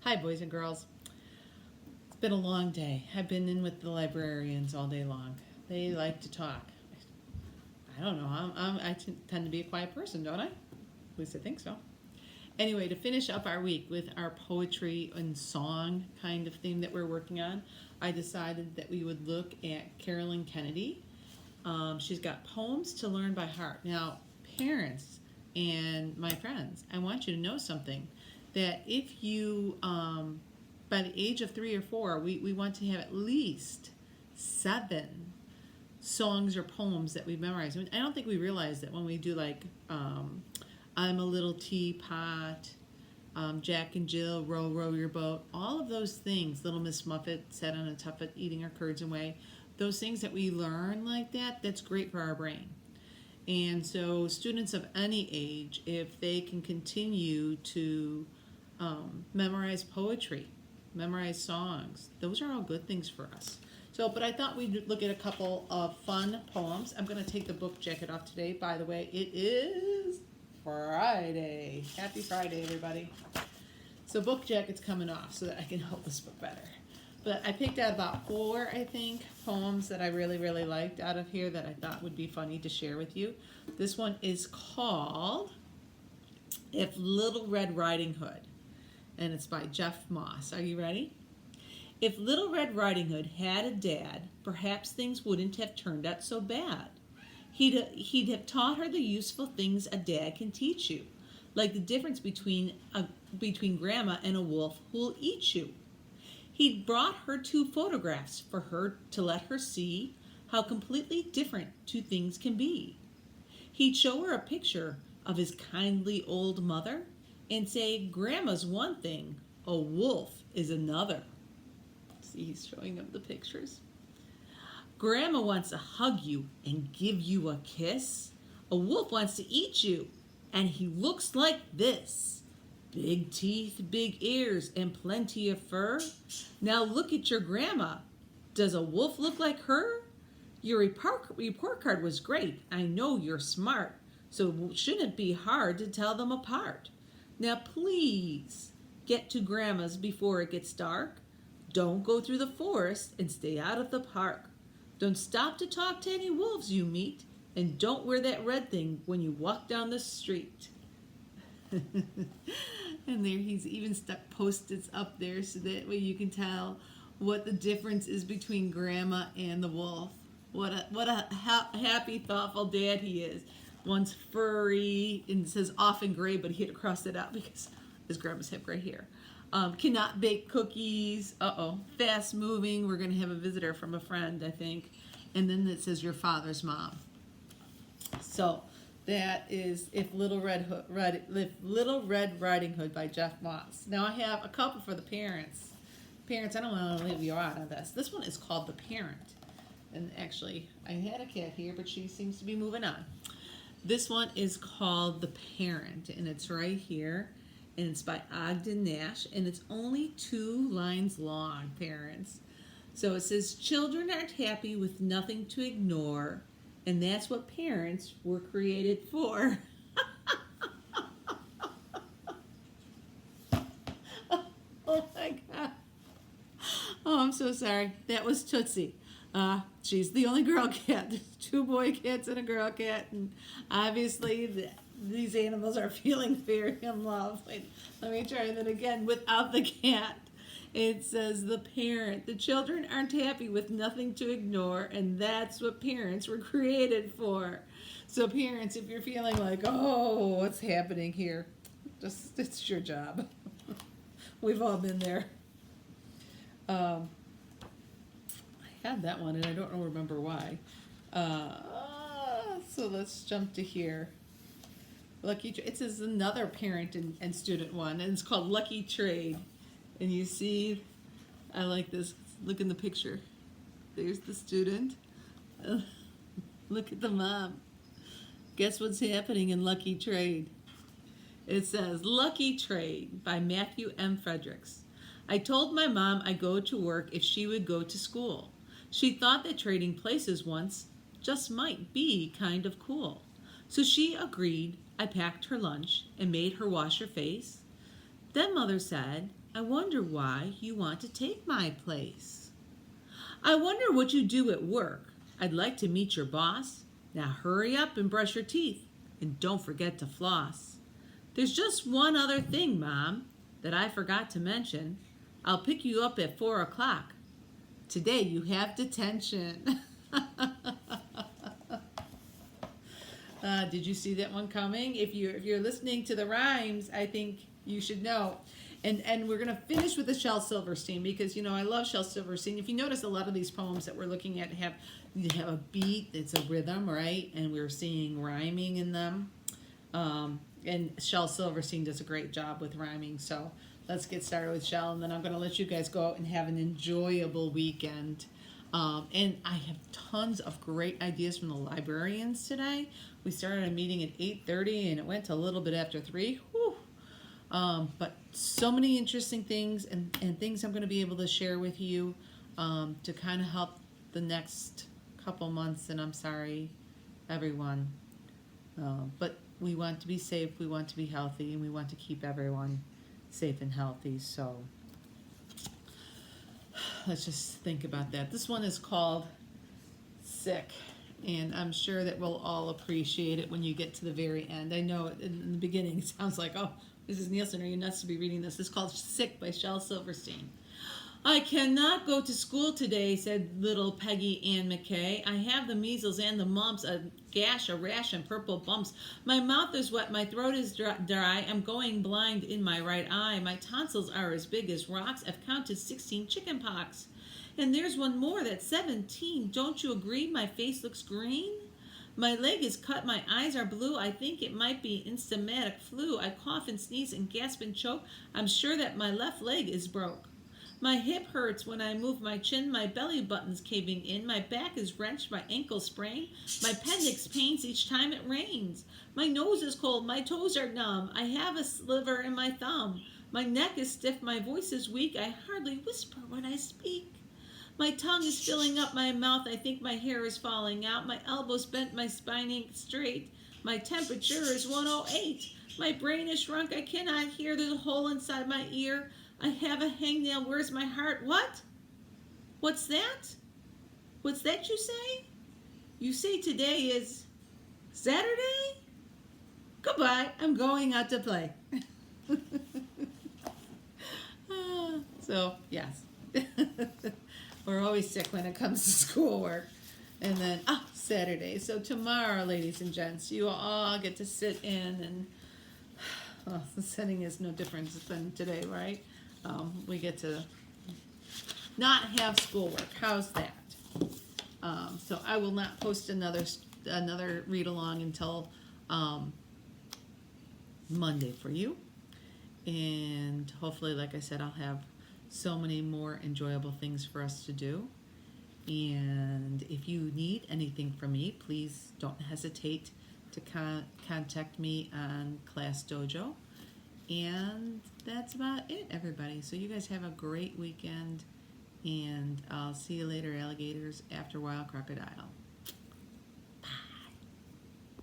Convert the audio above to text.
Hi, boys and girls. It's been a long day. I've been in with the librarians all day long. They like to talk. I don't know. I tend to be a quiet person, don't I? At least I think so. Anyway, to finish up our week with our poetry and song kind of theme that we're working on, I decided that we would look at Carolyn Kennedy. She's got poems to learn by heart. Now, parents and my friends, I want you to know something, that if you, by the age of 3 or 4, we want to have at least 7 songs or poems that we memorize. I don't think we realize that when we do like I'm a Little Teapot, Jack and Jill, Row, Row Your Boat, all of those things, Little Miss Muffet sat on a tuffet eating her curds away, those things that we learn like that, that's great for our brain. And so students of any age, if they can continue to memorize poetry, memorize songs, those are all good things for us. So, but I thought we'd look at a couple of fun poems. I'm going to take the book jacket off today. By the way, it is Friday. Happy Friday, everybody. So book jacket's coming off so that I can hold this book better. But I picked out about 4, I think, poems that I really, really liked out of here that I thought would be funny to share with you. This one is called If Little Red Riding Hood, and it's by Jeff Moss. Are you ready? If Little Red Riding Hood had a dad, perhaps things wouldn't have turned out so bad. He'd have taught her the useful things a dad can teach you, like the difference between grandma and a wolf who'll eat you. He'd brought her 2 photographs for her to let her see how completely different 2 things can be. He'd show her a picture of his kindly old mother and say, Grandma's one thing, a wolf is another. See, he's showing them the pictures. Grandma wants to hug you and give you a kiss. A wolf wants to eat you, and he looks like this. Big teeth, big ears, and plenty of fur. Now look at your grandma. Does a wolf look like her? Your report card was great. I know you're smart, so it shouldn't be hard to tell them apart. Now please get to Grandma's before it gets dark. Don't go through the forest and stay out of the park. Don't stop to talk to any wolves you meet, and don't wear that red thing when you walk down the street. And there he's even stuck Post-its up there so that way you can tell what the difference is between Grandma and the wolf. What a happy, thoughtful dad he is. One's furry and it says often gray, but he had to cross it out because his grandmas have gray hair. Cannot bake cookies. Fast moving. We're going to have a visitor from a friend, I think. And then it says your father's mom. So that is If Little Red Riding Hood by Jeff Moss. Now I have a couple for the parents. Parents, I don't want to leave you out on this. This one is called The Parent. And actually, I had a cat here, but she seems to be moving on. This one is called The Parent, and it's right here. And it's by Ogden Nash, and it's only 2 lines long, parents. So it says, children aren't happy with nothing to ignore, and that's what parents were created for. Oh my God. Oh, I'm so sorry. That was Tootsie. She's the only girl cat. There's 2 boy cats and a girl cat, and obviously these animals are feeling fear and love. Wait, let me try that again without the cat. It says the parent. The children aren't happy with nothing to ignore, and that's what parents were created for. So parents, if you're feeling like, oh, what's happening here? Just, it's your job. We've all been there. I had that one, and I don't remember why. So let's jump to here. It says another parent and student one, and it's called Lucky Trade. And you see, I like this. Look in the picture. There's the student. Look at the mom. Guess what's happening in Lucky Trade? It says Lucky Trade by Matthew M. Fredericks. I told my mom I'd go to work if she would go to school. She thought that trading places once just might be kind of cool. So she agreed. I packed her lunch and made her wash her face. Then Mother said, I wonder why you want to take my place. I wonder what you do at work. I'd like to meet your boss. Now hurry up and brush your teeth. And don't forget to floss. There's just one other thing, Mom, that I forgot to mention. I'll pick you up at 4 o'clock. Today you have detention. Did you see that one coming? If you're listening to the rhymes, I think you should know. And we're gonna finish with the Shel Silverstein because I love Shel Silverstein. If you notice, a lot of these poems that we're looking at have a beat, it's a rhythm, right? And we're seeing rhyming in them. And Shel Silverstein does a great job with rhyming. So let's get started with Shel, and then I'm gonna let you guys go out and have an enjoyable weekend. And I have tons of great ideas from the librarians today. We started a meeting at 8:30 and it went a little bit after 3. Whew. But so many interesting things and things I'm going to be able to share with you to kind of help the next couple months. And I'm sorry, everyone. But we want to be safe, we want to be healthy, and we want to keep everyone safe and healthy. So let's just think about that. This one is called Sick, and I'm sure that we'll all appreciate it when you get to the very end. I know in the beginning it sounds like, oh, Mrs. Nielsen, are you nuts to be reading this? It's called Sick by Shel Silverstein. I cannot go to school today, said little Peggy Ann McKay. I have the measles and the mumps, a gash, a rash, and purple bumps. My mouth is wet, my throat is dry. I'm going blind in my right eye. My tonsils are as big as rocks. I've counted 16 chicken pox. And there's one more, that's 17. Don't you agree? My face looks green. My leg is cut, my eyes are blue. I think it might be instamatic flu. I cough and sneeze and gasp and choke. I'm sure that my left leg is broke. My hip hurts when I move my chin. My belly button's caving in. My back is wrenched, my ankle sprained. My appendix pains each time it rains. My nose is cold, my toes are numb. I have a sliver in my thumb. My neck is stiff, my voice is weak. I hardly whisper when I speak. My tongue is filling up my mouth. I think my hair is falling out. My elbows bent, my spine ain't straight. My temperature is 108. My brain is shrunk. I cannot hear. There's a hole inside my ear. I have a hangnail. Where's my heart? What? What's that? What's that you say? You say today is Saturday? Goodbye. I'm going out to play. So, yes. We're always sick when it comes to schoolwork. And then, Saturday. So tomorrow, ladies and gents, you all get to sit in and, the setting is no different than today, right? We get to not have schoolwork. How's that? So I will not post another read along until Monday for you. And hopefully, like I said, I'll have so many more enjoyable things for us to do. And if you need anything from me, please don't hesitate to contact me on Class Dojo. And that's about it, everybody. So you guys have a great weekend, and I'll see you later, alligators, after a while, crocodile.